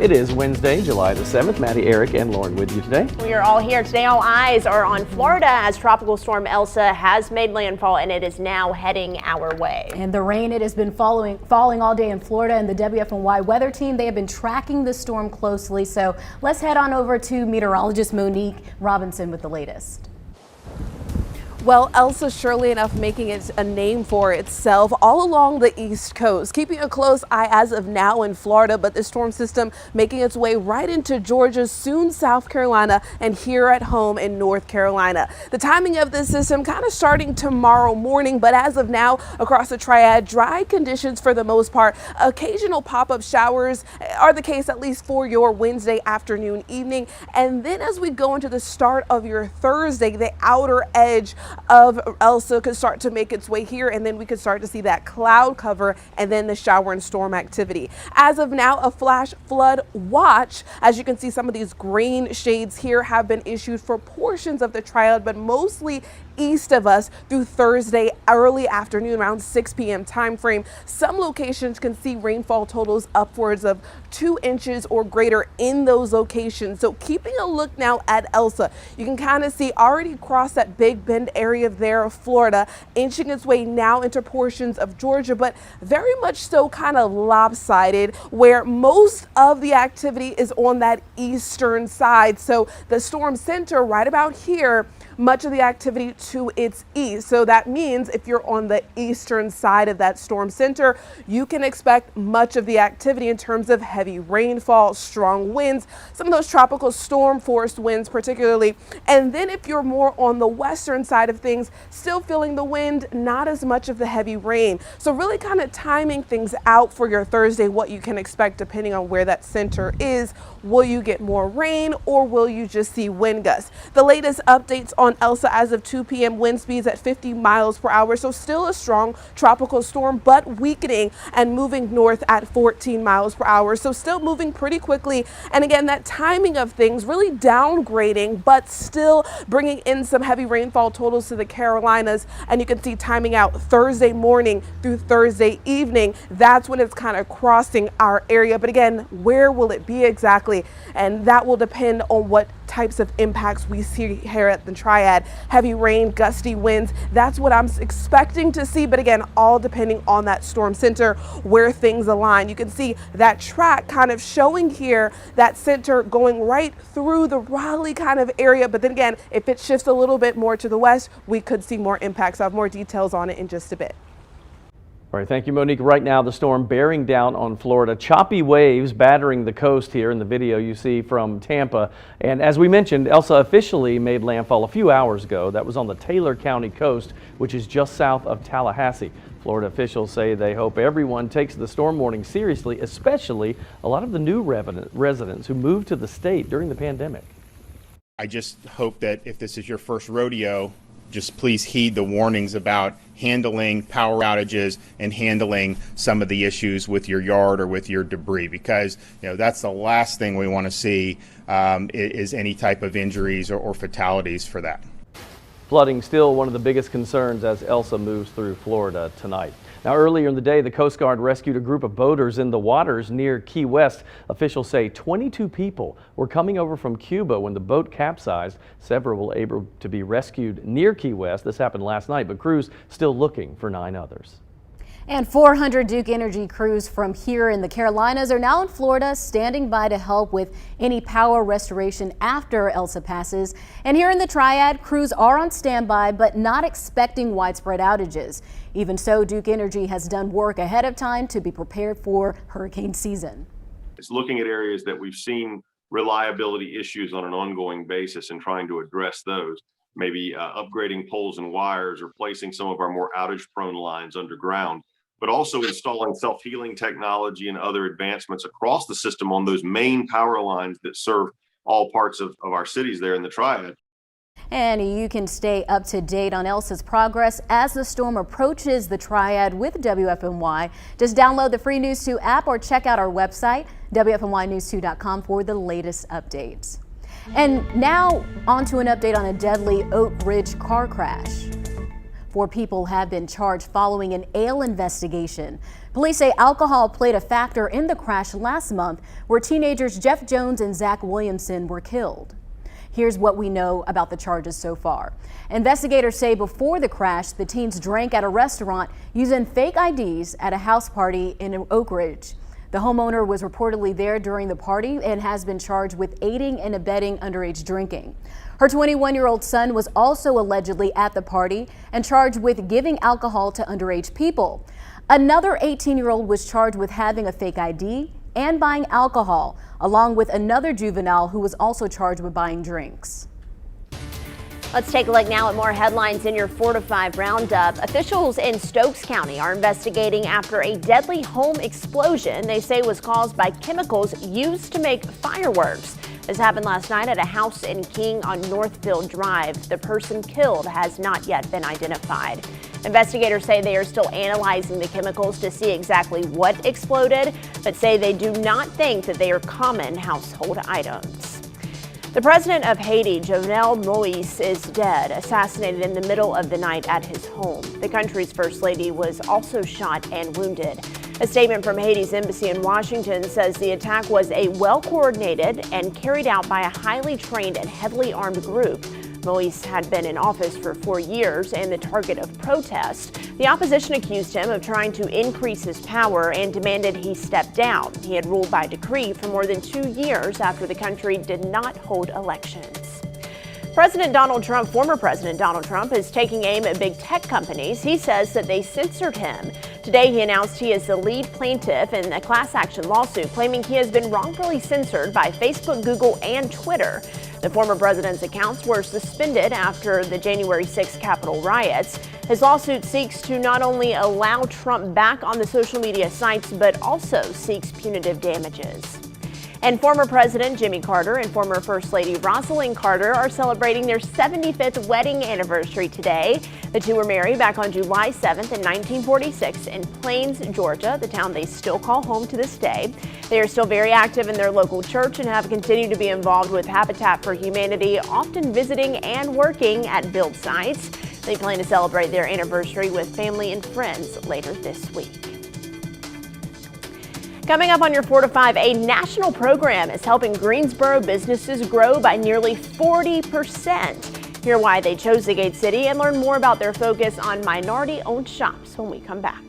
It is Wednesday, July the 7th. Maddie, Eric, and Lauren with you today. We are all here. Today all eyes are on Florida as Tropical Storm Elsa has made landfall and it is now heading our way. And the rain, it has been falling all day in Florida, and the WFMY weather team, they have been tracking the storm closely. So let's head on over to meteorologist Monique Robinson with the latest. Well, Elsa surely enough making it a name for itself all along the East Coast, keeping a close eye as of now in Florida, but the storm system making its way right into Georgia, soon South Carolina, and here at home in North Carolina. The timing of this system kind of starting tomorrow morning, but as of now across the Triad, dry conditions for the most part. Occasional pop-up showers are the case at least for your Wednesday afternoon, evening, and then as we go into the start of your Thursday, the outer edge of Elsa could start to make its way here, and then we could start to see that cloud cover and then the shower and storm activity. As of now, a flash flood watch, as you can see, some of these green shades here have been issued for portions of the Triad, but mostly east of us through Thursday early afternoon around 6 p.m. time frame. Some locations can see rainfall totals upwards of 2 inches or greater in those locations. So keeping a look now at Elsa, you can kind of see already across that Big Bend area there of Florida, inching its way now into portions of Georgia, but very much so kind of lopsided, where most of the activity is on that eastern side. So the storm center right about here, much of the activity to its east. So that means if you're on the eastern side of that storm center, you can expect much of the activity in terms of heavy rainfall, strong winds, some of those tropical storm force winds particularly. And then if you're more on the western side of things, still feeling the wind, not as much of the heavy rain. So really kind of timing things out for your Thursday, what you can expect depending on where that center is. Will you get more rain or will you just see wind gusts? The latest updates on Elsa as of 2 p.m. wind speeds at 50 miles per hour. So still a strong tropical storm, but weakening and moving north at 14 miles per hour. So still moving pretty quickly. And again, that timing of things really downgrading, but still bringing in some heavy rainfall totals to the Carolinas. And you can see timing out Thursday morning through Thursday evening. That's when it's kind of crossing our area. But again, where will it be exactly? And that will depend on what types of impacts we see here at the Triad. Heavy rain, gusty winds, that's what I'm expecting to see, but again, all depending on that storm center, where things align. You can see that track kind of showing here, that center going right through the Raleigh kind of area, but then again, if it shifts a little bit more to the west, we could see more impacts. I'll have more details on it in just a bit. All right, thank you, Monique. Right now, the storm bearing down on Florida. Choppy waves battering the coast here in the video you see from Tampa. And as we mentioned, Elsa officially made landfall a few hours ago. That was on the Taylor County coast, which is just south of Tallahassee. Florida officials say they hope everyone takes the storm warning seriously, especially a lot of the new residents who moved to the state during the pandemic. I just hope that if this is your first rodeo, just please heed the warnings about handling power outages and handling some of the issues with your yard or with your debris, because that's the last thing we want to see is any type of injuries or fatalities for that. Flooding still one of the biggest concerns as Elsa moves through Florida tonight. Now, earlier in the day, the Coast Guard rescued a group of boaters in the waters near Key West. Officials say 22 people were coming over from Cuba when the boat capsized. Several were able to be rescued near Key West. This happened last night, but crews still looking for 9 others. And 400 Duke Energy crews from here in the Carolinas are now in Florida, standing by to help with any power restoration after Elsa passes. And here in the Triad, crews are on standby, but not expecting widespread outages. Even so, Duke Energy has done work ahead of time to be prepared for hurricane season. It's looking at areas that we've seen reliability issues on an ongoing basis and trying to address those. Maybe upgrading poles and wires, or placing some of our more outage-prone lines underground, but also installing self-healing technology and other advancements across the system on those main power lines that serve all parts of our cities there in the Triad. And you can stay up to date on Elsa's progress as the storm approaches the Triad with WFMY. Just download the free News 2 app or check out our website, WFMYnews2.com, for the latest updates. And now on to an update on a deadly Oak Ridge car crash. 4 people have been charged following an ale investigation. Police say alcohol played a factor in the crash last month, where teenagers Jeff Jones and Zach Williamson were killed. Here's what we know about the charges so far. Investigators say before the crash, the teens drank at a restaurant using fake IDs at a house party in Oak Ridge. The homeowner was reportedly there during the party and has been charged with aiding and abetting underage drinking. Her 21-year-old son was also allegedly at the party and charged with giving alcohol to underage people. Another 18-year-old was charged with having a fake ID and buying alcohol, along with another juvenile who was also charged with buying drinks. Let's take a look now at more headlines in your 4 to 5 roundup. Officials in Stokes County are investigating after a deadly home explosion they say was caused by chemicals used to make fireworks. This happened last night at a house in King on Northfield Drive. The person killed has not yet been identified. Investigators say they are still analyzing the chemicals to see exactly what exploded, but say they do not think that they are common household items. The president of Haiti, Jovenel Moïse, is dead, assassinated in the middle of the night at his home. The country's first lady was also shot and wounded. A statement from Haiti's embassy in Washington says the attack was a well-coordinated and carried out by a highly trained and heavily armed group. Moïse had been in office for 4 years and the target of protest. The opposition accused him of trying to increase his power and demanded he step down. He had ruled by decree for more than 2 years after the country did not hold elections. Former President Donald Trump is taking aim at big tech companies. He says that they censored him. Today, he announced he is the lead plaintiff in a class action lawsuit claiming he has been wrongfully censored by Facebook, Google, and Twitter. The former president's accounts were suspended after the January 6 Capitol riots. His lawsuit seeks to not only allow Trump back on the social media sites, but also seeks punitive damages. And former President Jimmy Carter and former First Lady Rosalind Carter are celebrating their 75th wedding anniversary today. The two were married back on July 7th in 1946 in Plains, Georgia, the town they still call home to this day. They are still very active in their local church and have continued to be involved with Habitat for Humanity, often visiting and working at build sites. They plan to celebrate their anniversary with family and friends later this week. Coming up on your 4 to 5, a national program is helping Greensboro businesses grow by nearly 40%. Hear why they chose the Gate City and learn more about their focus on minority-owned shops when we come back.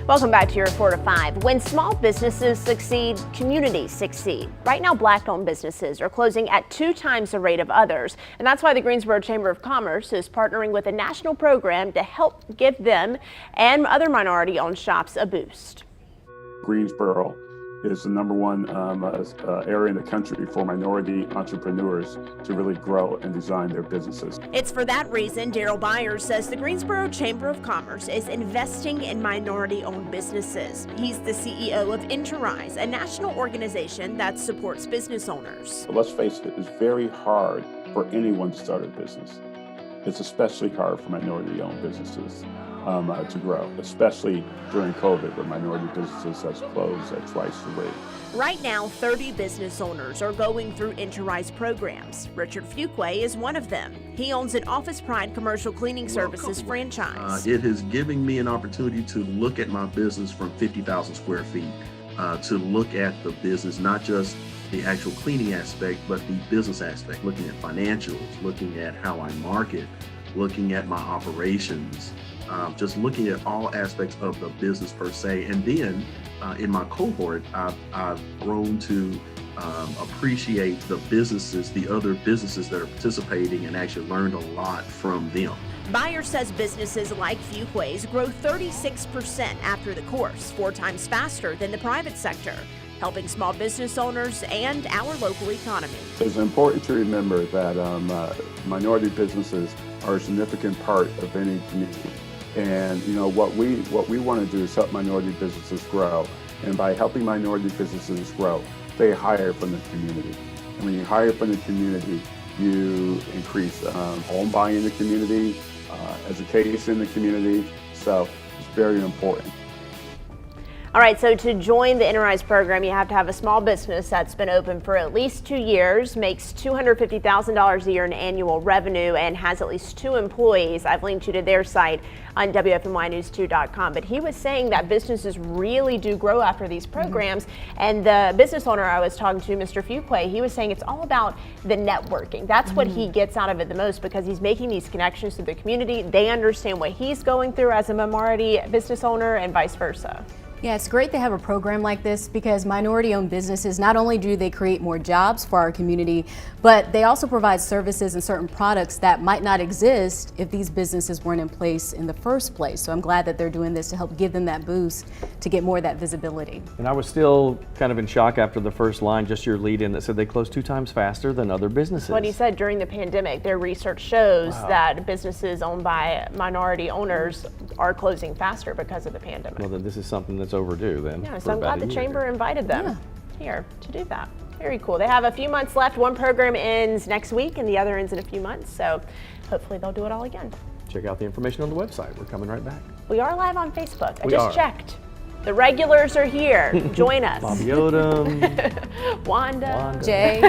Welcome back to your 4 to 5. When small businesses succeed, communities succeed. Right now, Black-owned businesses are closing at 2 times the rate of others. And that's why the Greensboro Chamber of Commerce is partnering with a national program to help give them and other minority-owned shops a boost. Greensboro is the #1 area in the country for minority entrepreneurs to really grow and design their businesses. It's for that reason Daryl Byers says the Greensboro Chamber of Commerce is investing in minority-owned businesses. He's the CEO of Enterprise, a national organization that supports business owners. But let's face it, it's very hard for anyone to start a business. It's especially hard for minority-owned businesses to grow, especially during COVID, where minority businesses have closed at twice the rate. Right now, 30 business owners are going through Enterprise programs. Richard Fuqua is one of them. He owns an Office Pride commercial cleaning services franchise. It has given me an opportunity to look at my business from 50,000 square feet, to look at the business, not just the actual cleaning aspect, but the business aspect, looking at financials, looking at how I market, looking at my operations, just looking at all aspects of the business per se. And then in my cohort, I've grown to appreciate the businesses, the other businesses that are participating, and actually learned a lot from them. Byers says businesses like Fuqua's grow 36% after the course, 4 times faster than the private sector, helping small business owners and our local economy. It's important to remember that minority businesses are a significant part of any community. And you know what we want to do is help minority businesses grow. And by helping minority businesses grow, they hire from the community. And when you hire from the community, you increase home buying in the community, education in the community. So it's very important. All right, so to join the Enterprise program, you have to have a small business that's been open for at least 2 years, makes $250,000 a year in annual revenue, and has at least 2 employees. I've linked you to their site on WFMYnews2.com. But he was saying that businesses really do grow after these programs. And the business owner I was talking to, Mr. Fuqua, he was saying it's all about the networking. That's what he gets out of it the most, because he's making these connections to the community. They understand what he's going through as a minority business owner and vice versa. Yeah, it's great to have a program like this, because minority-owned businesses, not only do they create more jobs for our community, but they also provide services and certain products that might not exist if these businesses weren't in place in the first place. So I'm glad that they're doing this to help give them that boost to get more of that visibility. And I was still kind of in shock after the first line, just your lead in that said they close 2 times faster than other businesses. What he said during the pandemic, their research shows that businesses owned by minority owners are closing faster because of the pandemic. Well, then this is something that's overdue then. Yeah, so I'm glad the chamber invited them here to do that. Very cool. They have a few months left. One program ends next week and the other ends in a few months. So hopefully they'll do it all again. Check out the information on the website. We're coming right back. We are live on Facebook. I We just are. checked. The regulars are here. Join us. Bobby Odom. Wanda. Jay.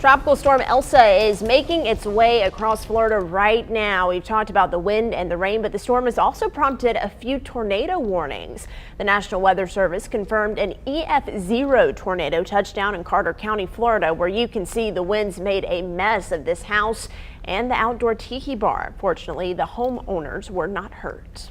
Tropical storm Elsa is making its way across Florida right now. We've talked about the wind and the rain, but the storm has also prompted a few tornado warnings. The National Weather Service confirmed an EF0 tornado touchdown in Carter County, Florida, where you can see the winds made a mess of this house and the outdoor tiki bar. Fortunately, the homeowners were not hurt.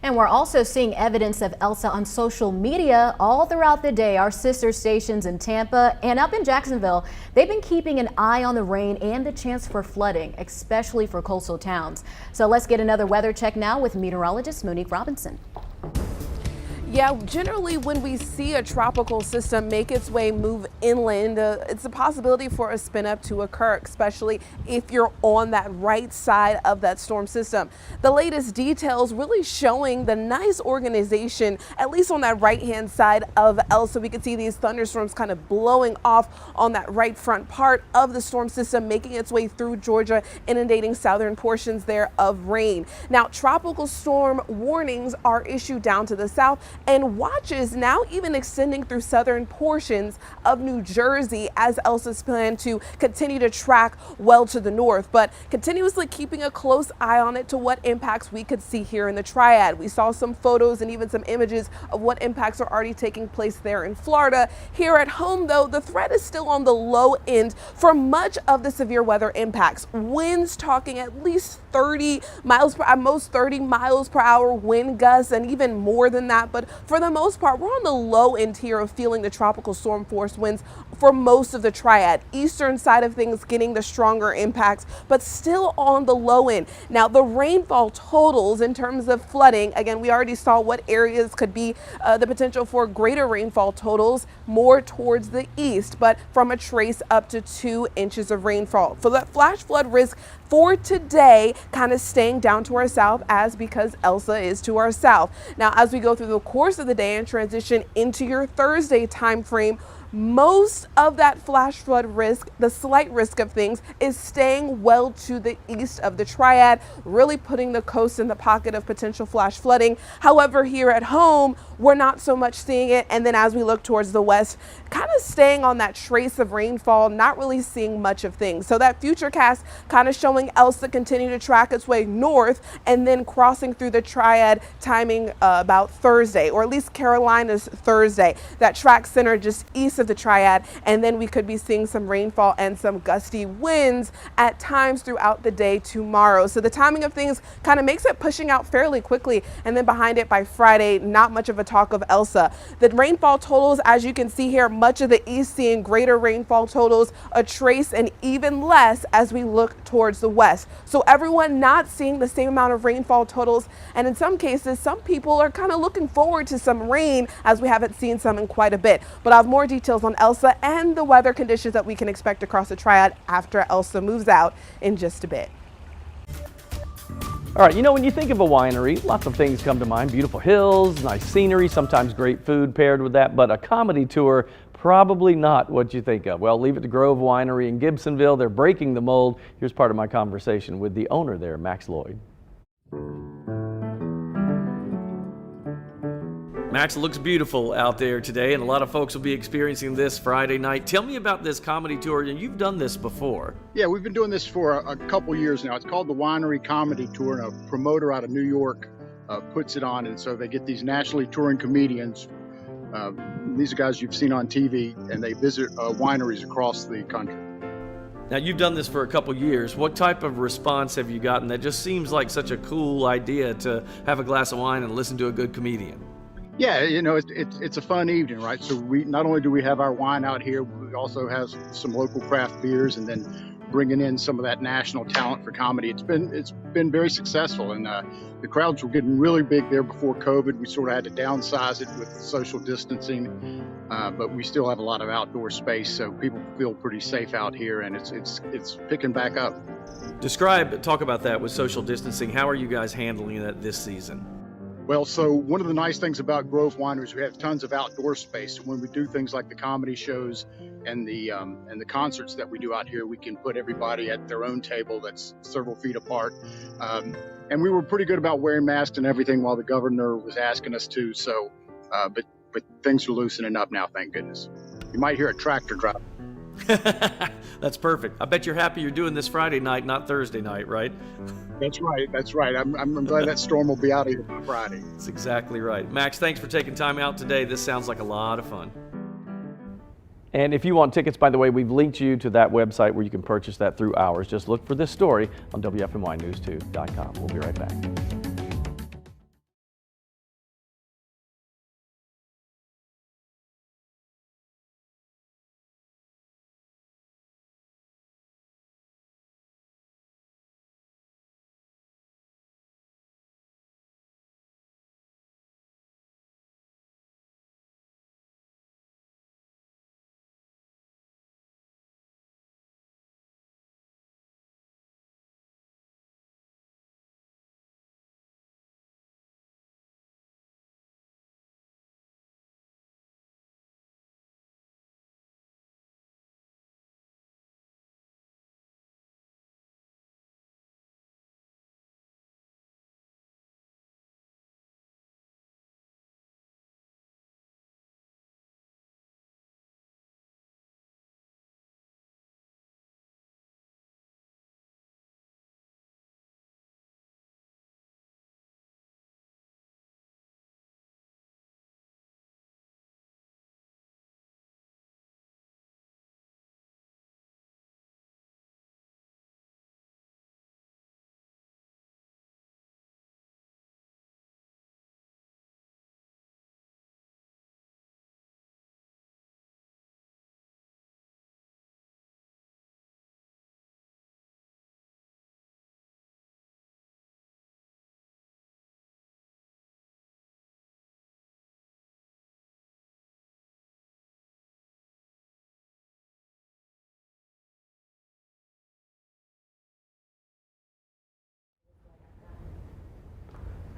And we're also seeing evidence of Elsa on social media all throughout the day. Our sister stations in Tampa and up in Jacksonville, they've been keeping an eye on the rain and the chance for flooding, especially for coastal towns. So let's get another weather check now with meteorologist Monique Robinson. Yeah, generally when we see a tropical system make its way move inland, it's a possibility for a spin up to occur, especially if you're on that right side of that storm system. The latest details really showing the nice organization, at least on that right hand side of Elsa. We can see these thunderstorms kind of blowing off on that right front part of the storm system, making its way through Georgia, inundating southern portions there of rain. Now, tropical storm warnings are issued down to the south, and watches now even extending through southern portions of New Jersey as Elsa's planned to continue to track well to the north, but continuously keeping a close eye on it to what impacts we could see here in the Triad. We saw some photos and even some images of what impacts are already taking place there in Florida. Here at home, though, the threat is still on the low end for much of the severe weather impacts. Winds talking at least 30 miles per, at most 30 miles per hour wind gusts, and even more than that. But for the most part, we're on the low end here of feeling the tropical storm force winds for most of the Triad. Eastern side of things getting the stronger impacts, but still on the low end. Now, the rainfall totals in terms of flooding, again, we already saw what areas could be the potential for greater rainfall totals, more towards the east, but from a trace up to 2 inches of rainfall. For that flash flood risk for today, kind of staying down to our south because Elsa is to our south. Now, as we go through the course of the day and transition into your Thursday time frame, most of that flash flood risk, the slight risk of things, is staying well to the east of the Triad, really putting the coast in the pocket of potential flash flooding. However, here at home, we're not so much seeing it. And then as we look towards the west, kind of staying on that trace of rainfall, not really seeing much of things. So that future cast kind of showing Elsa continue to track its way north and then crossing through the Triad, timing about Thursday, or at least Carolina's Thursday. That track center just east of the Triad, and then we could be seeing some rainfall and some gusty winds at times throughout the day tomorrow. So the timing of things kind of makes it pushing out fairly quickly, and then behind it by Friday, not much of a talk of Elsa. The rainfall totals, as you can see here, much of the east seeing greater rainfall totals, a trace and even less as we look towards the west. So everyone not seeing the same amount of rainfall totals, and in some cases, some people are kind of looking forward to some rain, as we haven't seen some in quite a bit. But I'll have more details on Elsa and the weather conditions that we can expect across the Triad after Elsa moves out in just a bit. All right, you know, when you think of a winery, lots of things come to mind. Beautiful hills, nice scenery, sometimes great food paired with that, but a comedy tour, probably not what you think of. Well, leave it to Grove Winery in Gibsonville. They're breaking the mold. Here's part of my conversation with the owner there, Max Lloyd. Max, it looks beautiful out there today, and a lot of folks will be experiencing this Friday night. Tell me about this comedy tour. You've done this before. Yeah, we've been doing this for a couple years now. It's called the Winery Comedy Tour, and a promoter out of New York puts it on, and so they get these nationally touring comedians. These are guys you've seen on TV, and they visit wineries across the country. Now, you've done this for a couple years. What type of response have you gotten? That just seems like such a cool idea, to have a glass of wine and listen to a good comedian. Yeah, you know, it's a fun evening, right? So we not only do we have our wine out here, we also have some local craft beers, and then bringing in some of that national talent for comedy. It's been very successful, and the crowds were getting really big there before COVID. We sort of had to downsize it with social distancing, but we still have a lot of outdoor space, so people feel pretty safe out here, and it's picking back up. Talk about that with social distancing. How are you guys handling that this season? Well, so one of the nice things about Grove Wineries, we have tons of outdoor space. So when we do things like the comedy shows and the concerts that we do out here, we can put everybody at their own table that's several feet apart. And we were pretty good about wearing masks and everything while the governor was asking us to. So, but things are loosening up now, thank goodness. You might hear a tractor drop. That's perfect. I bet you're happy you're doing this Friday night, not Thursday night, right? That's right. That's right. I'm glad that storm will be out of here by Friday. That's exactly right. Max, thanks for taking time out today. This sounds like a lot of fun. And if you want tickets, by the way, we've linked you to that website where you can purchase that through ours. Just look for this story on WFMYnews2.com. We'll be right back.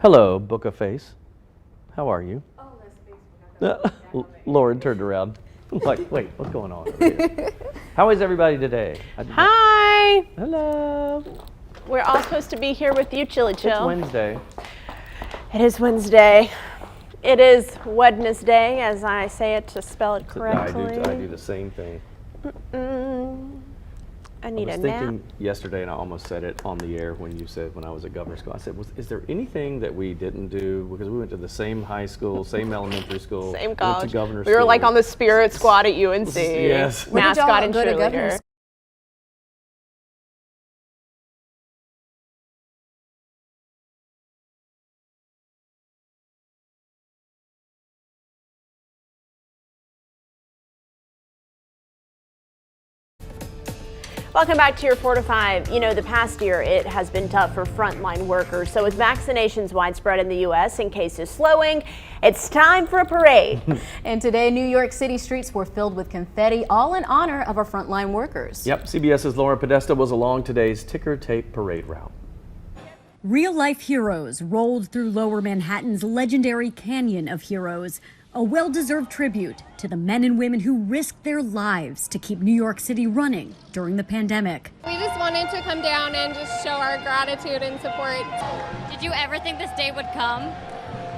Hello, Book of Face. How are you? Oh, that's Facebook. Lauren turned around. Like, wait, what's going on over here? How is everybody today? Hi. Hello. We're all supposed to be here with you, Chili Chill. It's Wednesday. It is Wednesday. It is Wednesday, as I say it to spell it correctly. I do the same thing. I need a I was nap. thinking yesterday, and I almost said it on the air when you said, when I was at governor's school, I said, is there anything that we didn't do? Because we went to the same high school, same elementary school. Same college. Went to governor's We were school. like on the spirit squad at UNC. Yes. Mascot and go to cheerleader. governor's Welcome back to your 4 to 5. You know, the past year, it has been tough for frontline workers. So with vaccinations widespread in the U.S. and cases slowing, it's time for a parade. And today, New York City streets were filled with confetti, all in honor of our frontline workers. Yep, CBS's Laura Podesta was along today's ticker tape parade route. Real-life heroes rolled through Lower Manhattan's legendary Canyon of Heroes, a well-deserved tribute to the men and women who risked their lives to keep New York City running during the pandemic. We just wanted to come down and just show our gratitude and support. Did you ever think this day would come?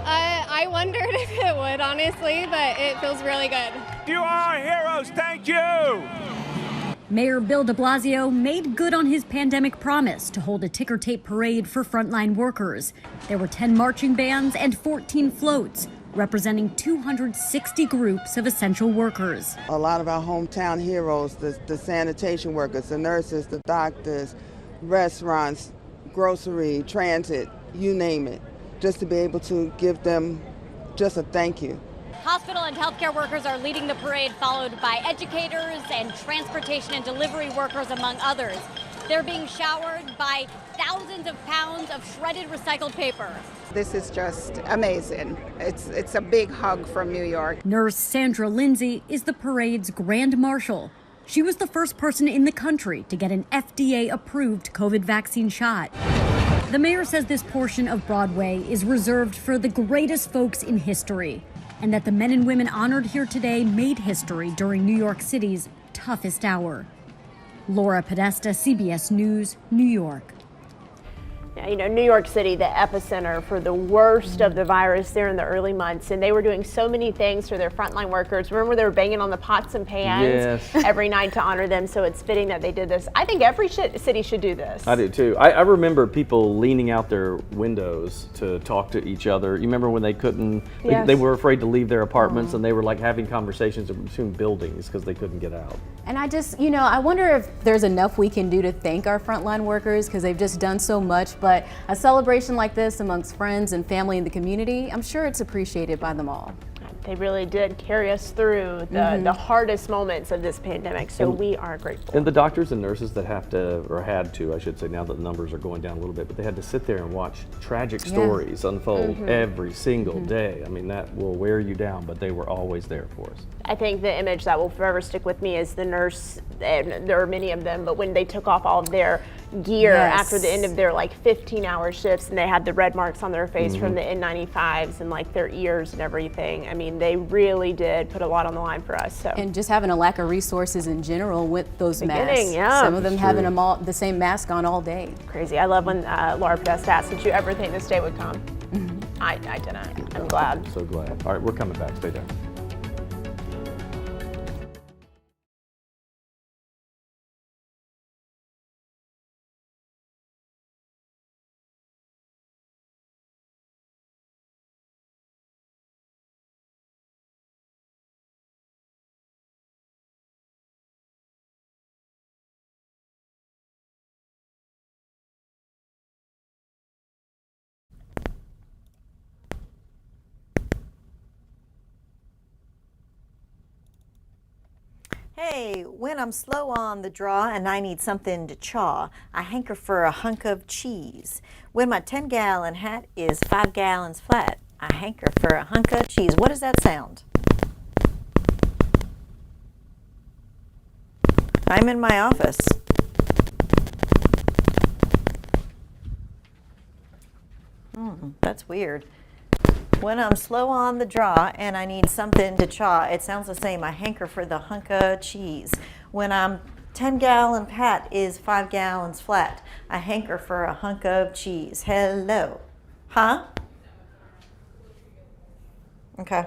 I wondered if it would, honestly, but it feels really good. You are heroes, thank you! Mayor Bill de Blasio made good on his pandemic promise to hold a ticker tape parade for frontline workers. There were 10 marching bands and 14 floats, representing 260 groups of essential workers. A lot of our hometown heroes, the sanitation workers, the nurses, the doctors, restaurants, grocery, transit, you name it, just to be able to give them just a thank you. Hospital and healthcare workers are leading the parade, followed by educators and transportation and delivery workers, among others. They're being showered by thousands of pounds of shredded recycled paper. This is just amazing. It's a big hug from New York. Nurse Sandra Lindsay is the parade's grand marshal. She was the first person in the country to get an FDA-approved COVID vaccine shot. The mayor says this portion of Broadway is reserved for the greatest folks in history, and that the men and women honored here today made history during New York City's toughest hour. Laura Podesta, CBS News, New York. Yeah, you know, New York City, the epicenter for the worst of the virus there in the early months, and they were doing so many things for their frontline workers. Remember, they were banging on the pots and pans every night to honor them, so it's fitting that they did this. I think every city should do this. I do too. I remember people leaning out their windows to talk to each other. You remember when they couldn't, they were afraid to leave their apartments, and they were like having conversations between buildings because they couldn't get out. And I just, you know, I wonder if there's enough we can do to thank our frontline workers because they've just done so much. But a celebration like this amongst friends and family in the community, I'm sure it's appreciated by them all. They really did carry us through the hardest moments of this pandemic, so we are grateful. And the doctors and nurses that have to, or had to, I should say, now that the numbers are going down a little bit, but they had to sit there and watch tragic stories unfold every single day. I mean, that will wear you down, but they were always there for us. I think the image that will forever stick with me is the nurse, and there are many of them, but when they took off all of their gear after the end of their like 15-hour shifts, and they had the red marks on their face from the N95s and like their ears and everything. I mean, they really did put a lot on the line for us. So. And just having a lack of resources in general with those masks. Yeah. Some of them having them all, the same mask on all day. Crazy. I love when Laura Podesta asked, did you ever think this day would come? I didn't. I'm glad. I'm so glad. All right, we're coming back. Stay there. Hey, when I'm slow on the draw and I need something to chaw, I hanker for a hunk of cheese. When my 10-gallon hat is 5 gallons flat, I hanker for a hunk of cheese. What does that sound? I'm in my office. That's weird. When I'm slow on the draw and I need something to chaw, it sounds the same. I hanker for the hunk of cheese. When I'm 10-gallon pat is 5 gallons flat, I hanker for a hunk of cheese. Hello. Huh? Okay.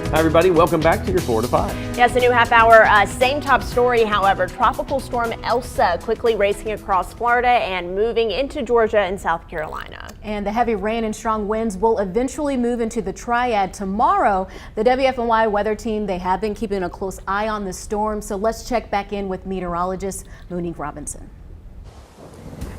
Hi everybody, welcome back to your 4 to 5. Yes, a new half hour, same top story, however, tropical storm Elsa quickly racing across Florida and moving into Georgia and South Carolina. And the heavy rain and strong winds will eventually move into the Triad tomorrow. The WFMY weather team, they have been keeping a close eye on the storm, so let's check back in with meteorologist Monique Robinson.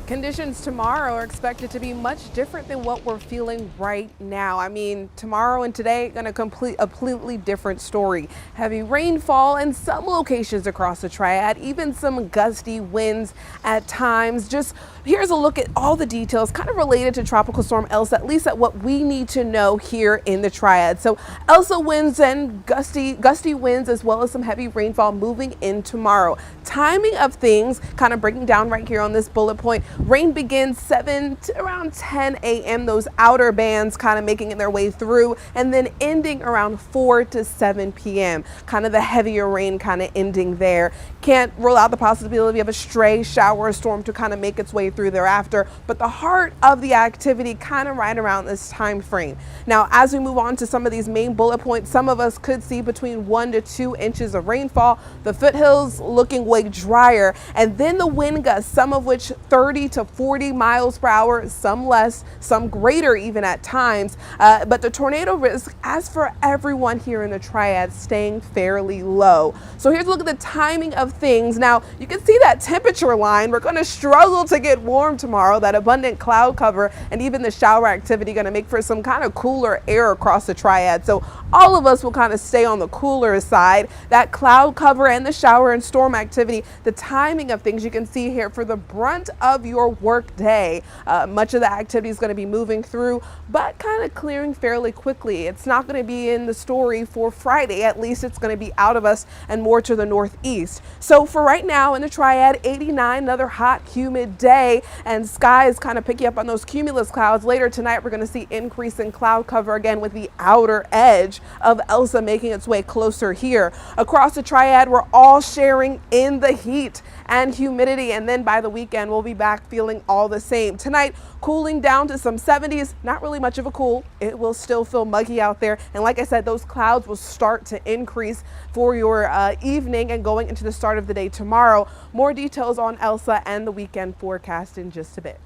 Conditions tomorrow are expected to be much different than what we're feeling right now. I mean, tomorrow and today going to complete a completely different story. Heavy rainfall in some locations across the Triad, even some gusty winds at times. Just here's a look at all the details kind of related to Tropical Storm Elsa, at least at what we need to know here in the Triad. So Elsa winds and gusty winds, as well as some heavy rainfall moving in tomorrow. Timing of things kind of breaking down right here on this bullet point. Rain begins 7 to around 10 a.m. Those outer bands kind of making their way through, and then ending around 4 to 7 p.m. Kind of the heavier rain kind of ending there. Can't rule out the possibility of a stray shower storm to kind of make its way through thereafter, but the heart of the activity kind of right around this time frame. Now, as we move on to some of these main bullet points, some of us could see between 1 to 2 inches of rainfall. The foothills looking way drier, and then the wind gusts, some of which 30 to 40 miles per hour, some less, some greater even at times. But the tornado risk, as for everyone here in the Triad, staying fairly low. So here's a look at the timing of things. Now, you can see that temperature line. We're going to struggle to get warm tomorrow. That abundant cloud cover and even the shower activity going to make for some kind of cooler air across the Triad. So all of us will kind of stay on the cooler side. That cloud cover and the shower and storm activity, the timing of things you can see here for the brunt of your work day. Much of the activity is going to be moving through, but kind of clearing fairly quickly. It's not going to be in the story for Friday. At least it's going to be out of us and more to the northeast. So for right now in the Triad, 89, another hot, humid day, and skies kind of picking up on those cumulus clouds. Later tonight, we're going to see increase in cloud cover again with the outer edge of Elsa making its way closer here. Across the Triad, we're all sharing in the heat and humidity, and then by the weekend, we'll be back feeling all the same. Tonight, cooling down to some 70s, not really much of a cool. It will still feel muggy out there. And like I said, those clouds will start to increase for your evening and going into the start of the day tomorrow. More details on Elsa and the weekend forecast in just a bit.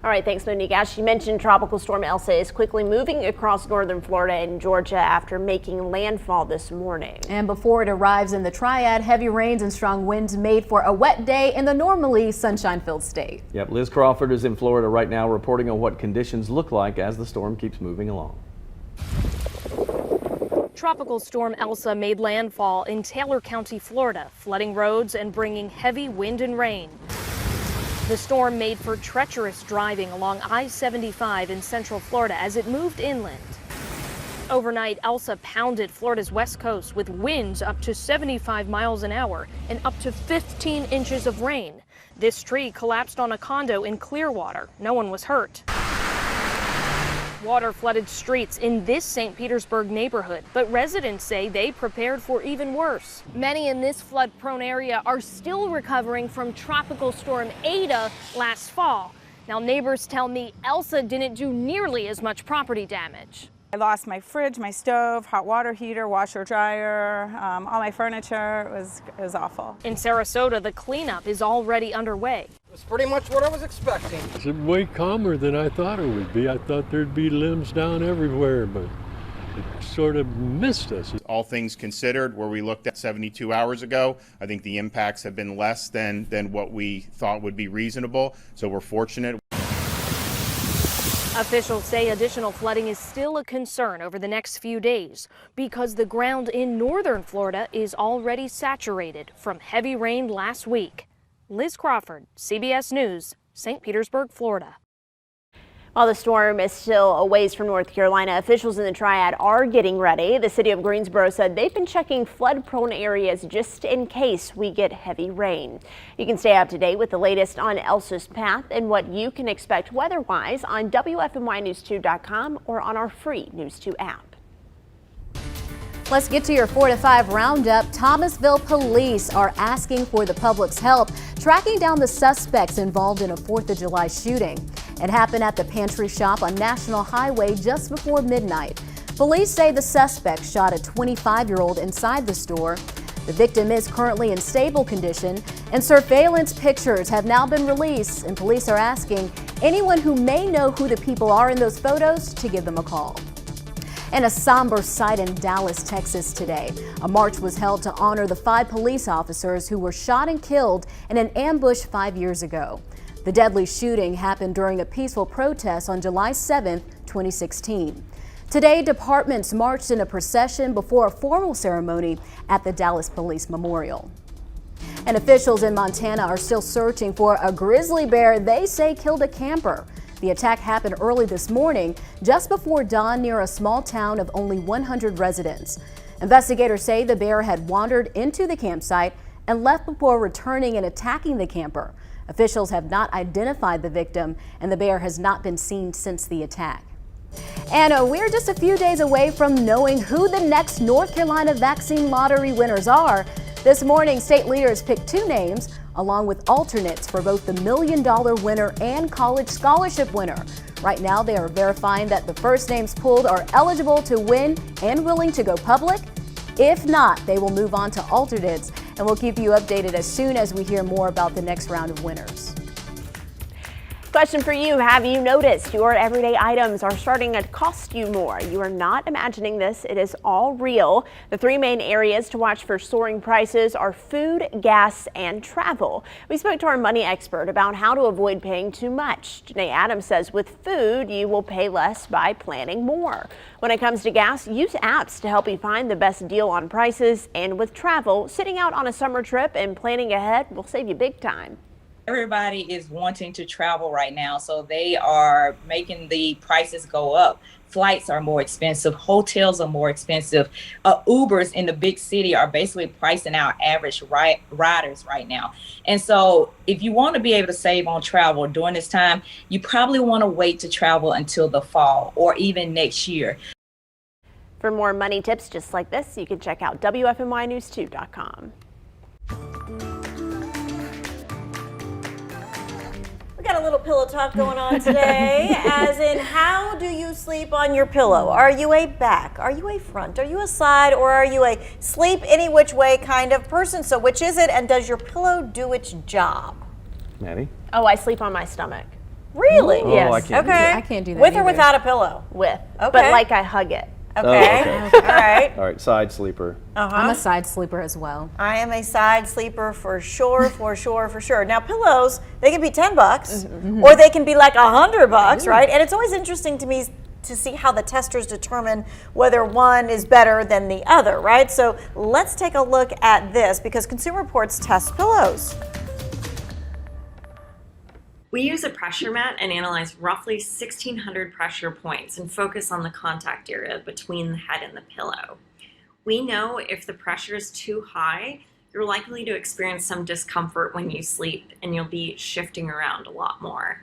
All right, thanks, Monique. As you mentioned, Tropical Storm Elsa is quickly moving across northern Florida and Georgia after making landfall this morning. And before it arrives in the Triad, heavy rains and strong winds made for a wet day in the normally sunshine-filled state. Yep, Liz Crawford is in Florida right now reporting on what conditions look like as the storm keeps moving along. Tropical Storm Elsa made landfall in Taylor County, Florida, flooding roads and bringing heavy wind and rain. The storm made for treacherous driving along I-75 in central Florida as it moved inland. Overnight, Elsa pounded Florida's west coast with winds up to 75 miles an hour and up to 15 inches of rain. This tree collapsed on a condo in Clearwater. No one was hurt. Water flooded streets in this St. Petersburg neighborhood, but residents say they prepared for even worse. Many in this flood-prone area are still recovering from Tropical Storm Ada last fall. Now, neighbors tell me Elsa didn't do nearly as much property damage. I lost my fridge, my stove, hot water heater, washer, dryer, all my furniture. It was awful. In Sarasota, the cleanup is already underway. It's pretty much what I was expecting. It's way calmer than I thought it would be. I thought there'd be limbs down everywhere, but it sort of missed us. All things considered, where we looked at 72 hours ago, I think the impacts have been less than what we thought would be reasonable. So we're fortunate. Officials say additional flooding is still a concern over the next few days because the ground in northern Florida is already saturated from heavy rain last week. Liz Crawford, CBS News, St. Petersburg, Florida. While the storm is still a ways from North Carolina, officials in the Triad are getting ready. The city of Greensboro said they've been checking flood-prone areas just in case we get heavy rain. You can stay up to date with the latest on Elsa's path and what you can expect weather-wise on WFMYnews2.com or on our free News 2 app. Let's get to your 4 to 5 roundup. Thomasville police are asking for the public's help tracking down the suspects involved in a 4th of July shooting. It happened at the Pantry Shop on National Highway just before midnight. Police say the suspect shot a 25-year-old inside the store. The victim is currently in stable condition, and surveillance pictures have now been released, and police are asking anyone who may know who the people are in those photos to give them a call. And a somber sight in Dallas, Texas today. A march was held to honor the 5 police officers who were shot and killed in an ambush 5 years ago. The deadly shooting happened during a peaceful protest on July 7, 2016. Today, departments marched in a procession before a formal ceremony at the Dallas Police Memorial. And officials in Montana are still searching for a grizzly bear they say killed a camper. The attack happened early this morning, just before dawn, near a small town of only 100 residents. Investigators say the bear had wandered into the campsite and left before returning and attacking the camper. Officials have not identified the victim, and the bear has not been seen since the attack. And we're just a few days away from knowing who the next North Carolina vaccine lottery winners are. This morning, state leaders picked 2 names, along with alternates for both the $1 million winner and college scholarship winner. Right now, they are verifying that the first names pulled are eligible to win and willing to go public. If not, they will move on to alternates, and we'll keep you updated as soon as we hear more about the next round of winners. Question for you. Have you noticed your everyday items are starting to cost you more? You are not imagining this. It is all real. The 3 main areas to watch for soaring prices are food, gas, and travel. We spoke to our money expert about how to avoid paying too much. Janae Adams says with food, you will pay less by planning more. When it comes to gas, use apps to help you find the best deal on prices. And with travel, sitting out on a summer trip and planning ahead will save you big time. Everybody is wanting to travel right now, so they are making the prices go up. Flights are more expensive, hotels are more expensive. Ubers in the big city are basically pricing out average riders right now. And so if you want to be able to save on travel during this time, you probably want to wait to travel until the fall or even next year. For more money tips just like this, you can check out WFMYnews2.com. Got a little pillow talk going on today, as in how do you sleep on your pillow? Are you a back? Are you a front? Are you a side? Or are you a sleep any which way kind of person? So which is it, and does your pillow do its job? Maddie? Oh, I sleep on my stomach. Really? Oh, Yes. I can't do Okay. that. I can't do that With or either. without a pillow? With. Okay. But like I hug it. Okay. Oh, okay. All right. All right, side sleeper. I'm a side sleeper as well. I am a side sleeper for sure, for sure, for sure. Now pillows, they can be $10 or they can be like $100, right? And it's always interesting to me to see how the testers determine whether one is better than the other, right? So let's take a look at this because Consumer Reports tests pillows. We use a pressure mat and analyze roughly 1,600 pressure points and focus on the contact area between the head and the pillow. We know if the pressure is too high, you're likely to experience some discomfort when you sleep and you'll be shifting around a lot more.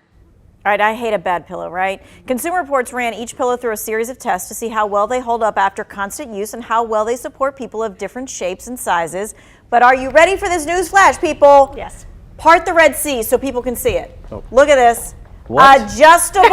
All right, I hate a bad pillow, right? Consumer Reports ran each pillow through a series of tests to see how well they hold up after constant use and how well they support people of different shapes and sizes. But are you ready for this news flash, people? Yes. Part the Red Sea so people can see it. Oh. Look at this. What? Adjustable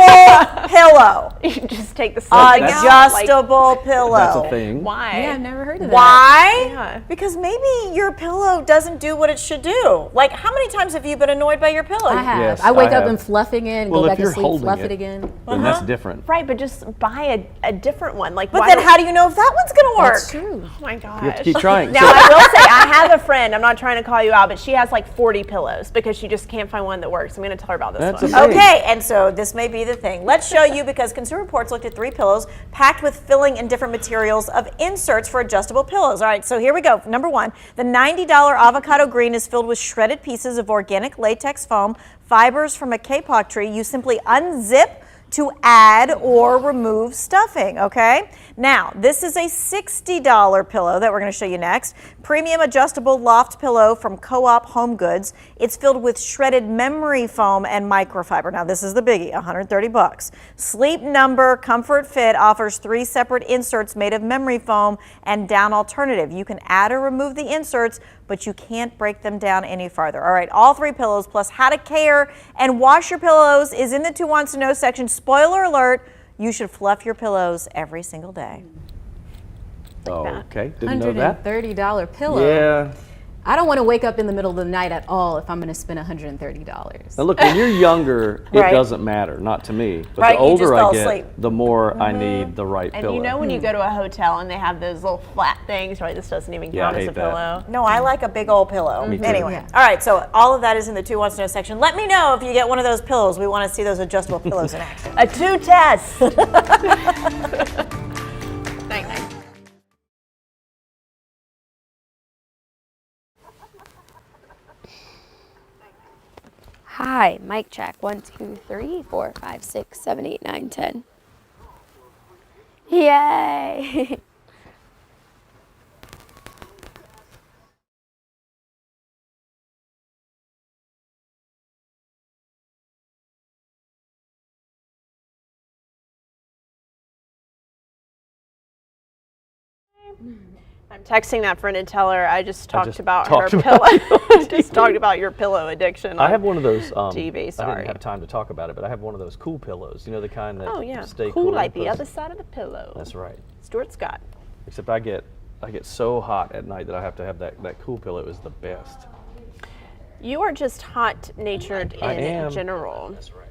pillow. You just take the stuffing out. Adjustable pillow. That's a thing. Why? Yeah, I've never heard of that. Why? Yeah. Because maybe your pillow doesn't do what it should do. Like, how many times have you been annoyed by your pillow? I have. Yes, I wake I up have. and fluffing it and Well, go if back to you're sleep, holding fluff it it, again. Then that's different. Right, but just buy a different one. Like, But why then don't- how do you know if that one's going to work? That's true. Oh my gosh. You have to keep trying. Now, I will say, I have a friend, I'm not trying to call you out, but she has like 40 pillows because she just can't find one that works. I'm going to tell her about this That's one. a thing. Okay, and so this may be the thing. Let's show you because Consumer Reports looked at 3 pillows packed with filling and different materials of inserts for adjustable pillows. All right, so here we go. Number 1, the $90 avocado green is filled with shredded pieces of organic latex foam, fibers from a kapok tree. You simply unzip to add or remove stuffing, okay? Now, this is a $60 pillow that we're going to show you next. Premium adjustable loft pillow from Co-op Home Goods. It's filled with shredded memory foam and microfiber. Now, this is the biggie, $130. Sleep Number Comfort Fit offers 3 separate inserts made of memory foam and down alternative. You can add or remove the inserts, but you can't break them down any farther. All right, all 3 pillows plus how to care and wash your pillows is in the Who Wants to Know section. Spoiler alert, you should fluff your pillows every single day. Oh, okay. Didn't know that. $130 pillow. Yeah. I don't want to wake up in the middle of the night at all if I'm going to spend $130. Now look, when you're younger, it doesn't matter, not to me. But Right, the you just older I fell get, asleep. the more I need the right And pillow. you know when you go to a hotel and they have those little flat things, right? This doesn't even Yeah, I count as a hate that. pillow. No, I like a big old pillow. Me too. Anyway, Yeah. all right, so all of that is in the 2 Wants to Know section. Let me know if you get one of those pillows. We want to see those adjustable pillows in action. A 2 test. Thanks. Hi, mic check. 1, 2, 3, 4, 5, 6, 7, 8, 9, 10. Yay! I'm texting that friend and tell her I just talked about talked her about pillow. Just talked about your pillow addiction. I have one of those. TV. I Sorry. didn't have time to talk about it, but I have one of those cool pillows. You know, the kind that Oh yeah, stay cool cool. like the other side of the pillow. That's right. Stuart Scott. Except I get so hot at night that I have to have that cool pillow is the best. You are just hot-natured I in am. general. That's right.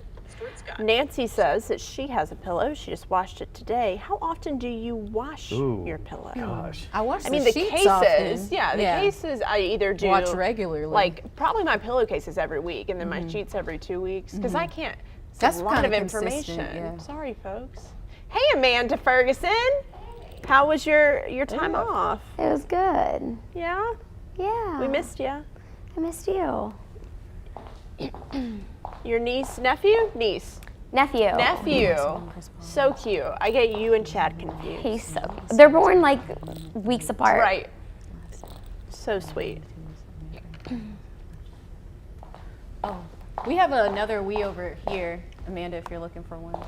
Nancy says that she has a pillow. She just washed it today. How often do you wash your pillow? Gosh. I wash I mean, the the sheets cases. often. Yeah, the cases I either do Watch regularly. like probably my pillowcases every week, and then my sheets every 2 weeks because I can't. That's a lot of kinda information. consistent, yeah. Sorry, folks. Hey, Amanda Ferguson. How was your time off? It was good. Yeah. Yeah. We missed you. I missed you. Your nephew. Nephew. So cute. I get you and Chad confused. He's so cute. They're born like weeks apart. Right. So sweet. Oh, we have another Wii over here, Amanda, if you're looking for one.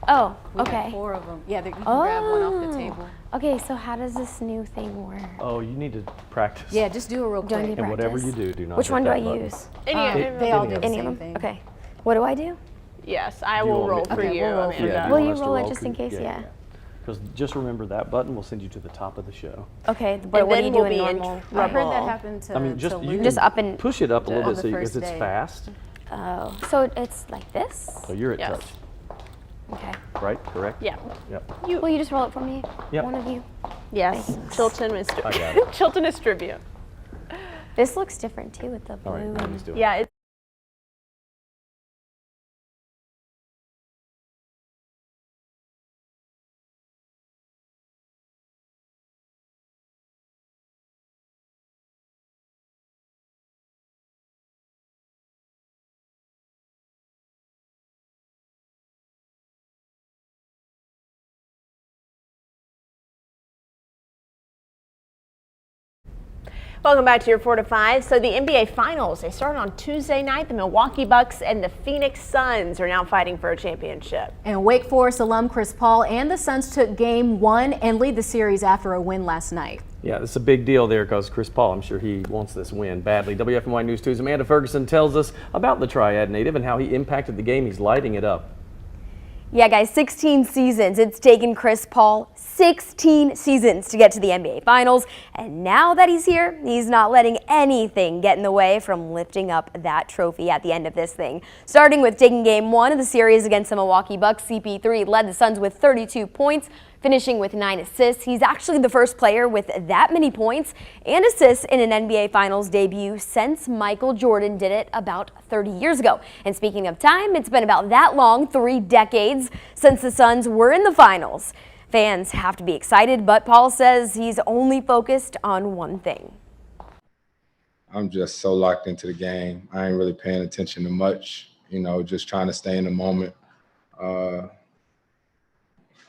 Oh, We okay. have 4 of them. Yeah, you can grab one off the table. Okay, so how does this new thing work? Oh, you need to practice. Yeah, just do it real Do I quick. need to And whatever you practice? do not Which hit one do that I button. use? They all do the Any same of them? thing. Okay. What do I do? Yes, I Do you will want roll me- for Okay, you, we'll roll for Amanda. you. Will want you us to roll it just in case? Yeah. Yeah. Because just remember that button will send you to the top of the show. Okay, And but what do then you do we'll in be in normal? I heard that trouble. happen to I mean, just to you Luke. can Just up and- push it up a little on bit the because first it's day. fast. Oh, so it's like this? So you're at Yes. touch, Okay. right? Correct? Yeah. Yep. Will you just roll it for me? Yep. One of you. Yes. Chilton is I got it. Chilton is tribute. This looks different too with the blue. All right, now he's doing it. Yeah. It's Welcome back to your 4 to 5. So the NBA Finals, they started on Tuesday night. The Milwaukee Bucks and the Phoenix Suns are now fighting for a championship. And Wake Forest alum Chris Paul and the Suns took game 1 and lead the series after a win last night. Yeah, it's a big deal there because Chris Paul, I'm sure he wants this win badly. WFMY News 2's Amanda Ferguson tells us about the Triad native and how he impacted the game. He's lighting it up. Yeah, guys, 16 seasons. It's taken Chris Paul 16 seasons to get to the NBA Finals. And now that he's here, he's not letting anything get in the way from lifting up that trophy at the end of this thing. Starting with taking game 1 of the series against the Milwaukee Bucks, CP3 led the Suns with 32 points. Finishing with 9 assists. He's actually the first player with that many points and assists in an NBA Finals debut since Michael Jordan did it about 30 years ago. And speaking of time, it's been about that long, 3 decades, since the Suns were in the finals. Fans have to be excited, but Paul says he's only focused on one thing. I'm just so locked into the game. I ain't really paying attention to much, you know, just trying to stay in the moment.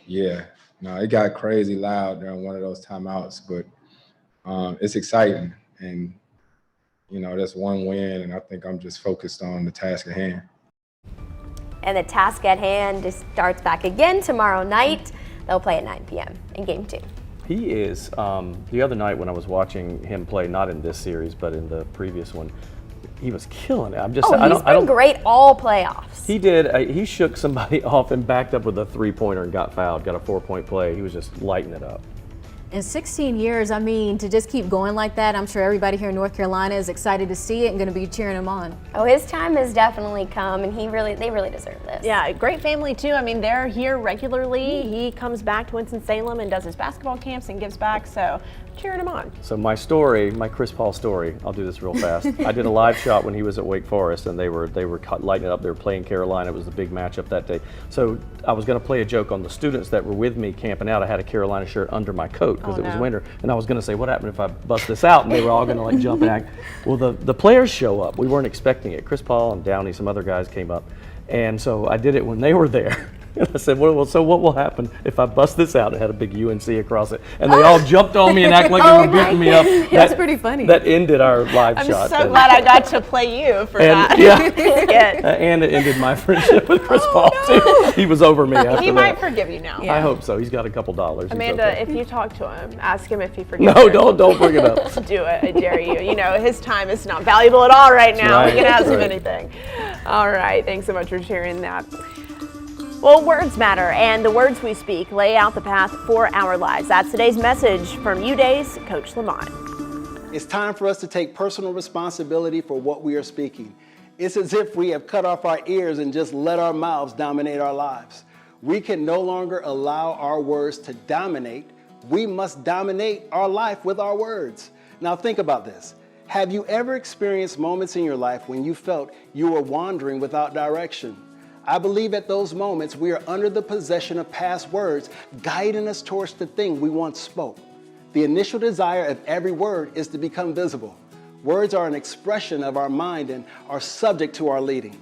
Yeah. No, it got crazy loud during one of those timeouts, but it's exciting. And, you know, that's one win, and I think I'm just focused on the task at hand. And the task at hand just starts back again tomorrow night. They'll play at 9 p.m. in game 2. He is, the other night when I was watching him play, not in this series, but in the previous one, he was killing it. I'm just, Oh, he's been great all playoffs. He did. He shook somebody off and backed up with a 3-pointer and got fouled, got a 4-point play. He was just lighting it up. In 16 years, I mean, to just keep going like that, I'm sure everybody here in North Carolina is excited to see it and going to be cheering him on. Oh, his time has definitely come, and they really deserve this. Yeah, great family too. I mean, they're here regularly. He comes back to Winston-Salem and does his basketball camps and gives back, so cheering him on. So my story, my Chris Paul story, I'll do this real fast. I did a live shot when he was at Wake Forest, and they were lighting it up. They were playing Carolina. It was the big matchup that day. So I was going to play a joke on the students that were with me camping out. I had a Carolina shirt under my coat because it was winter, and I was going to say, what happened if I bust this out? And they were all going to like jump and act. Well, the players show up. We weren't expecting it. Chris Paul and Downey, some other guys came up, and so I did it when they were there. And I said, well, so what will happen if I bust this out? It had a big UNC across it. And they all jumped on me and acted like they were beating me up. That's pretty funny. That ended our live shot. I'm so glad I got to play you for that. Yeah. And it ended my friendship with Chris Paul, too. He was over me after He that. might forgive you now. I hope so. He's got a couple dollars. He's Amanda, okay. if you talk to him, ask him if he forgives No, you. don't bring it up. Do it, I dare you. You know, his time is not valuable at all right now. Right, We can ask him right. anything. All right, thanks so much for sharing that. Well, words matter, and the words we speak lay out the path for our lives. That's today's message from UDay's Coach Lamont. It's time for us to take personal responsibility for what we are speaking. It's as if we have cut off our ears and just let our mouths dominate our lives. We can no longer allow our words to dominate. We must dominate our life with our words. Now think about this. Have you ever experienced moments in your life when you felt you were wandering without direction? I believe at those moments we are under the possession of past words guiding us towards the thing we once spoke. The initial desire of every word is to become visible. Words are an expression of our mind and are subject to our leading.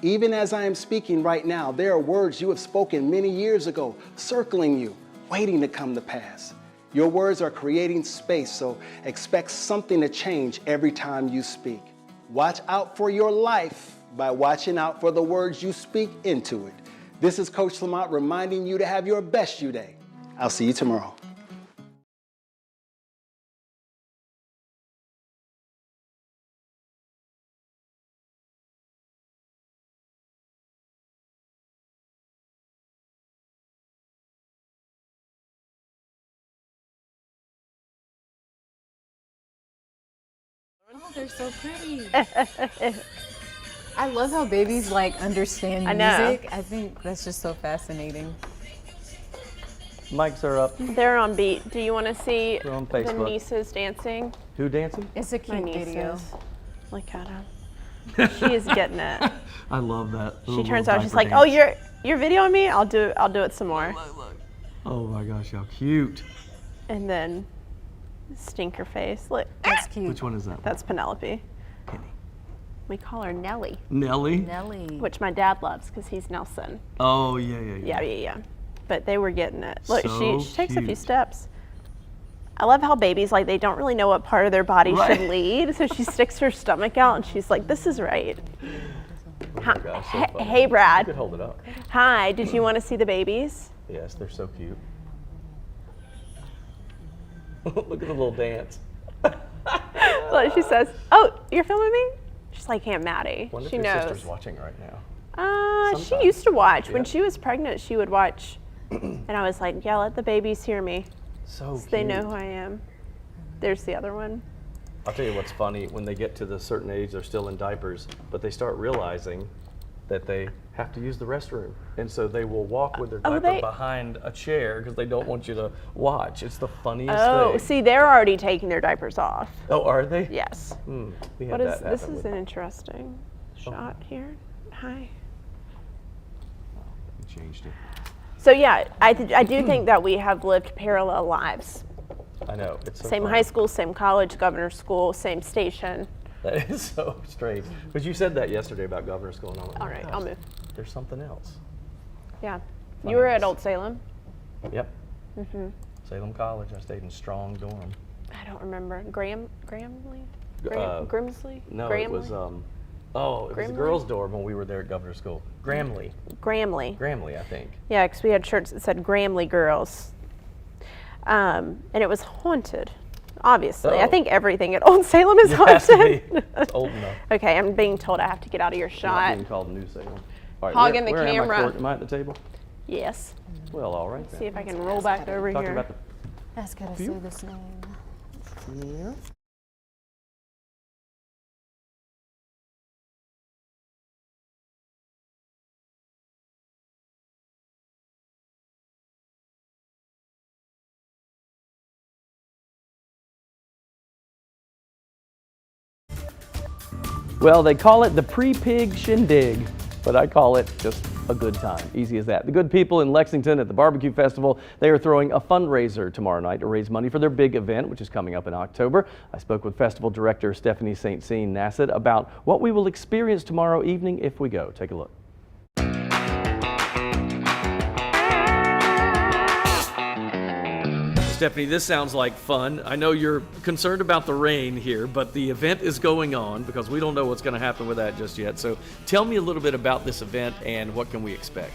Even as I am speaking right now, there are words you have spoken many years ago, circling you, waiting to come to pass. Your words are creating space, so expect something to change every time you speak. Watch out for your life by watching out for the words you speak into it. This is Coach Lamont reminding you to have your best day. I'll see you tomorrow. Oh, they're so pretty. I love how babies like understand I know. music. I think that's just so fascinating. Mics are up. They're on beat. Do you want to see They're on the Facebook. nieces dancing? Who dancing? It's a My cute nieces. video. Look at her. She is getting it. I love that. She turns out she's like, "Oh, you're videoing me? I'll do it some more." Oh my gosh, how cute. And then stinker face. Look, That's cute. Which one is that? that's Penelope. We call her Nellie, Nellie? Nellie. which my dad loves because he's Nelson. Oh, yeah. Yeah. But they were getting it. Look, So she takes a few cute. steps. I love how babies, like, they don't really know what part of their body Right. should lead, so she sticks her stomach out and she's like, "This is right." Oh my gosh, so funny. Hey, Brad. You could hold it up. Hi, did you want to see the babies? Yes, they're so cute. Look at the little dance. Look, she says, "Oh, you're filming me?" She's like Aunt Maddie. Wonder She if your knows. sister's watching right now. She Sometimes. used to watch. When Yeah. she was pregnant, she would watch. And I was like, "Yeah, let the babies hear me. So So they know cute. who I am." There's the other one. I'll tell you what's funny, when they get to the certain age, they're still in diapers, but they start realizing that they have to use the restroom. And so they will walk with their diaper behind a chair because they don't want you to watch. It's the funniest Oh, thing. see, they're already taking their diapers off. Oh, are they? Yes. We had What that is this? happen Is with- an interesting shot here. Hi. We changed it. So yeah, I do think that we have lived parallel lives. I know. It's so Same funny. high school, same college, governor's school, same station. That is so strange. But you said that yesterday about Governor School. And All right, I'll move. There's something else. Yeah. You were at Old Salem? Yep. Mm-hmm. Salem College. I stayed in strong dorm. I don't remember. Grimsley? No, Gramley? it was it was the Grimley? girls' dorm when we were there at Governor's School. Gramley, I think. Yeah, because we had shirts that said Gramley Girls. And it was haunted, obviously. I Oh. think everything at Old Salem is It has to haunted. be. It's old enough. Okay, I'm being told I have to get out of your Not shot. being called New Salem. All right, Hogging the where am I, camera. Court? Am I at the table? Yes. Well, all right then. See if I can roll back over Talking here. about the Ask her to Few. say this name. Yeah. Well, they call it the pre-pig shindig, but I call it just a good time. Easy as that. The good people in Lexington at the Barbecue Festival, they are throwing a fundraiser tomorrow night to raise money for their big event, which is coming up in October. I spoke with Festival Director Stephanie St. Cyr Nassett about what we will experience tomorrow evening if we go. Take a look. Stephanie, this sounds like fun. I know you're concerned about the rain here, but the event is going on because we don't know what's going to happen with that just yet. So tell me a little bit about this event and what can we expect?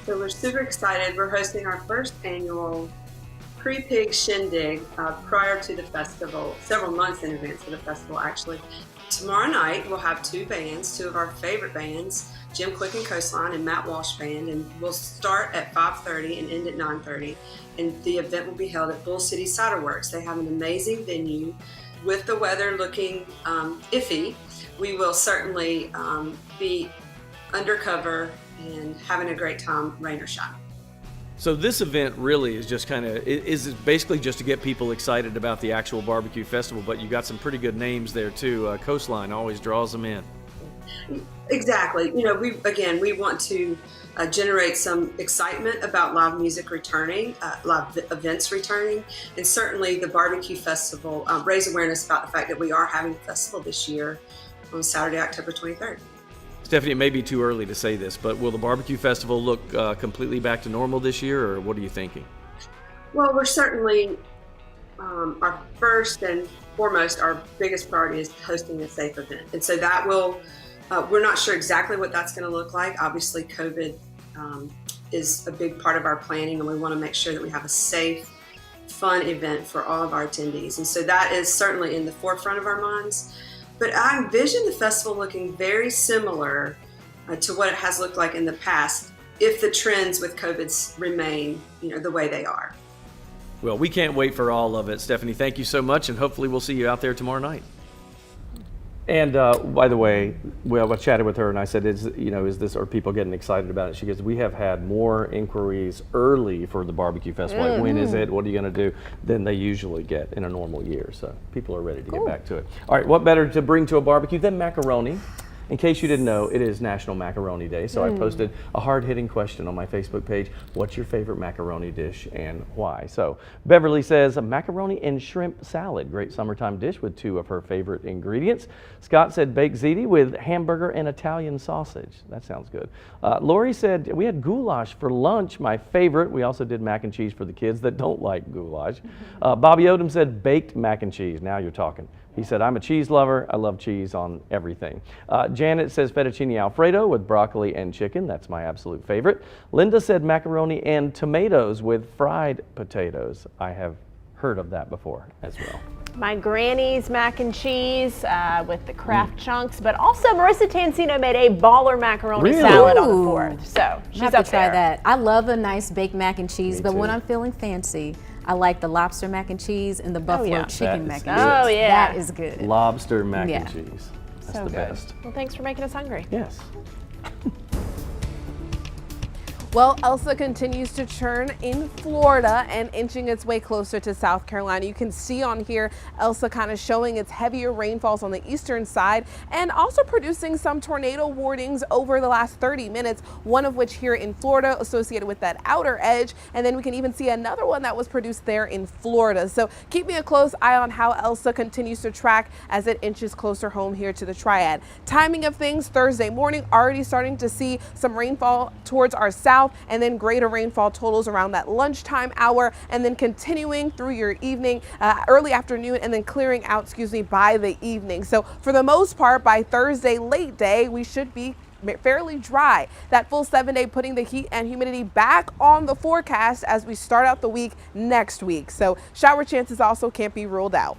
So we're super excited. We're hosting our first annual pre-pig shindig prior to the festival, several months in advance of the festival actually. Tomorrow night we'll have two bands, two of our favorite bands, Jim Quick and Coastline and Matt Walsh Band, and we'll start at 5:30 and end at 9:30. And the event will be held at Bull City Cider Works. They have an amazing venue. With the weather looking iffy, we will certainly be undercover and having a great time, rain or shine. So this event really is just is basically just to get people excited about the actual barbecue festival, but you got some pretty good names there too. Coastline always draws them in. Exactly. You know, we want to generate some excitement about live music returning, live events returning, and certainly the barbecue festival, raise awareness about the fact that we are having a festival this year on Saturday, October 23rd. Stephanie, it may be too early to say this, but will the barbecue festival look completely back to normal this year, or what are you thinking? Well, we're certainly, our first and foremost, our biggest priority is hosting a safe event. And so that will, we're not sure exactly what that's going to look like. Obviously, COVID is a big part of our planning, and we want to make sure that we have a safe, fun event for all of our attendees. And so that is certainly in the forefront of our minds. But I envision the festival looking very similar to what it has looked like in the past if the trends with COVID remain, the way they are. Well, we can't wait for all of it. Stephanie, thank you so much, and hopefully we'll see you out there tomorrow night. And by the way, I chatted with her and I said, are people getting excited about it? She goes, we have had more inquiries early for the barbecue festival. Like, when is it? What are you going to do? Than they usually get in a normal year. So people are ready to get back to it. All right, what better to bring to a barbecue than macaroni? In case you didn't know, it is National Macaroni Day, so I posted a hard-hitting question on my Facebook page. What's your favorite macaroni dish and why? So Beverly says, a macaroni and shrimp salad. Great summertime dish with two of her favorite ingredients. Scott said baked ziti with hamburger and Italian sausage. That sounds good. Lori said, we had goulash for lunch, my favorite. We also did mac and cheese for the kids that don't like goulash. Bobby Odom said baked mac and cheese. Now you're talking. He said, I'm a cheese lover. I love cheese on everything. Janet says fettuccine Alfredo with broccoli and chicken. That's my absolute favorite. Linda said macaroni and tomatoes with fried potatoes. I have heard of that before as well. My granny's mac and cheese with the Kraft chunks, but also Marissa Tansino made a baller macaroni salad on the 4th. So she's have up to try there. that. I love a nice baked mac and cheese, Me but when too. I'm feeling fancy, I like the lobster mac and cheese and the buffalo chicken mac and cheese. Oh, yeah. That is good. Lobster mac and cheese. That's So the good. best. Well, thanks for making us hungry. Yes. Well, Elsa continues to churn in Florida and inching its way closer to South Carolina. You can see on here Elsa kind of showing its heavier rainfalls on the eastern side and also producing some tornado warnings over the last 30 minutes, one of which here in Florida associated with that outer edge. And then we can even see another one that was produced there in Florida. So keeping a close eye on how Elsa continues to track as it inches closer home here to the Triad. Timing of things, Thursday morning, already starting to see some rainfall towards our south, and then greater rainfall totals around that lunchtime hour, and then continuing through your evening, early afternoon, and then clearing out, by the evening. So for the most part, by Thursday late day, we should be fairly dry. That full 7-day putting the heat and humidity back on the forecast as we start out the week next week. So shower chances also can't be ruled out.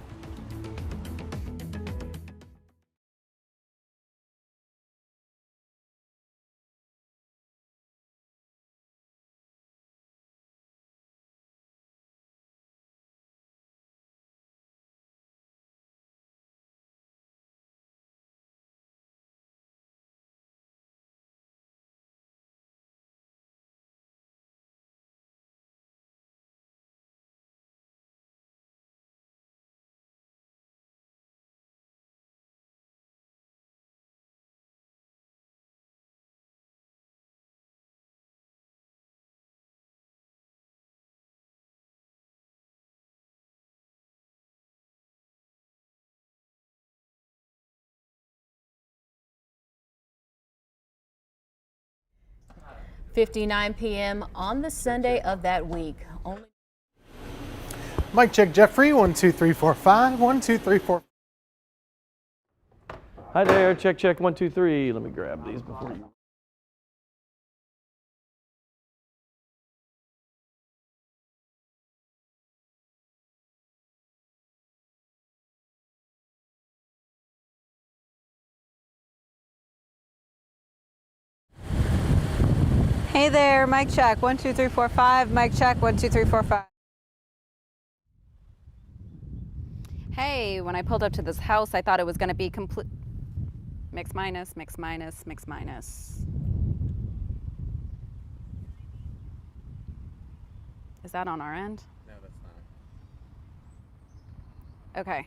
8:59 p.m. on the Sunday of that week. Mic check, Jeffrey. 1, 2, 3, 4, 5. 1, 2, 3, 4. Hi there, check, check, 1, 2, 3. Let me grab these before you. Hey there, mic check, 1, 2, 3, 4, 5. Mic check, 1, 2, 3, 4, 5. Hey, when I pulled up to this house, I thought it was going to be complete. Mix minus, mix minus, mix minus. Is that on our end? No, that's not. Okay.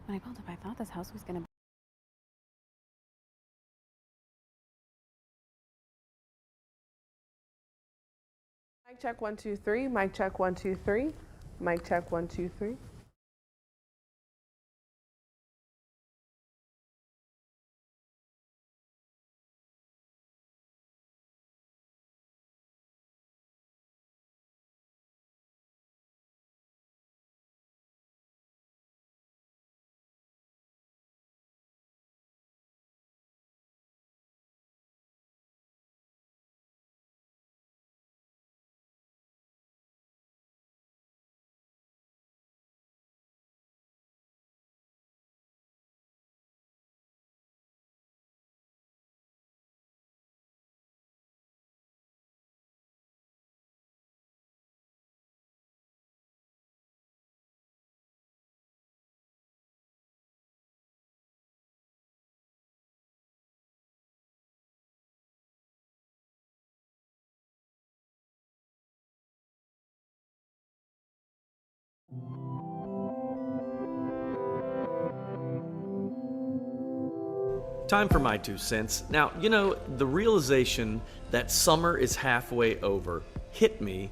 When I pulled up, I thought this house was going to be. Mic check 1, 2, 3. Mic check 1, 2, 3. Mic check 1, 2, 3. Time for my 2 cents. Now, you know, the realization that summer is halfway over hit me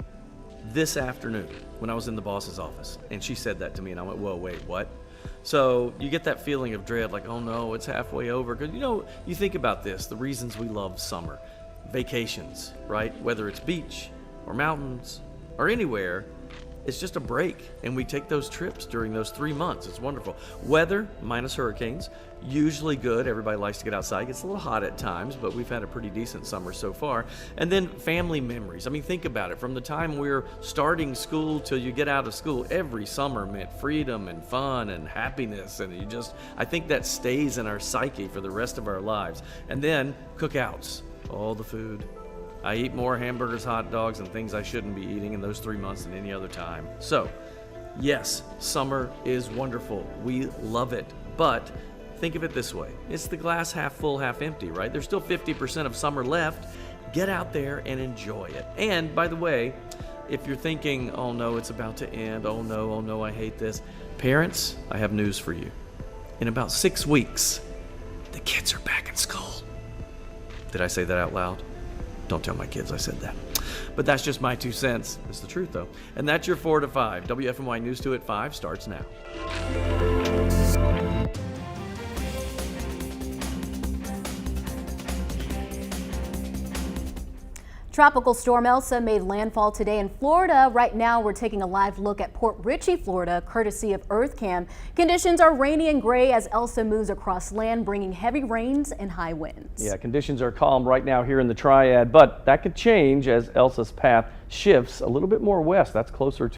this afternoon when I was in the boss's office. And she said that to me and I went, whoa, wait, what? So you get that feeling of dread, like, oh no, it's halfway over. Because, you know, you think about this, the reasons we love summer. Vacations, right? Whether it's beach or mountains or anywhere, it's just a break. And we take those trips during those 3 months. It's wonderful. Weather, minus hurricanes, usually good. Everybody likes to get outside. It gets a little hot at times, but we've had a pretty decent summer so far. And then family memories. I mean, think about it. From the time we're starting school till you get out of school, every summer meant freedom and fun and happiness. And you just, I think that stays in our psyche for the rest of our lives. And then cookouts, all the food. I eat more hamburgers, hot dogs, and things I shouldn't be eating in those 3 months than any other time. So, yes, summer is wonderful. We love it. But think of it this way. It's the glass half full, half empty, right? There's still 50% of summer left. Get out there and enjoy it. And by the way, if you're thinking, oh no, it's about to end, oh no, I hate this. Parents, I have news for you. In about 6 weeks, the kids are back in school. Did I say that out loud? Don't tell my kids I said that. But that's just my 2 cents. It's the truth, though. And that's your 4 to 5. WFMY News 2 at 5 starts now. Tropical storm Elsa made landfall today in Florida. Right now, we're taking a live look at Port Richey, Florida, courtesy of EarthCam. Conditions are rainy and gray as Elsa moves across land, bringing heavy rains and high winds. Yeah, conditions are calm right now here in the Triad, but that could change as Elsa's path shifts a little bit more west. That's closer to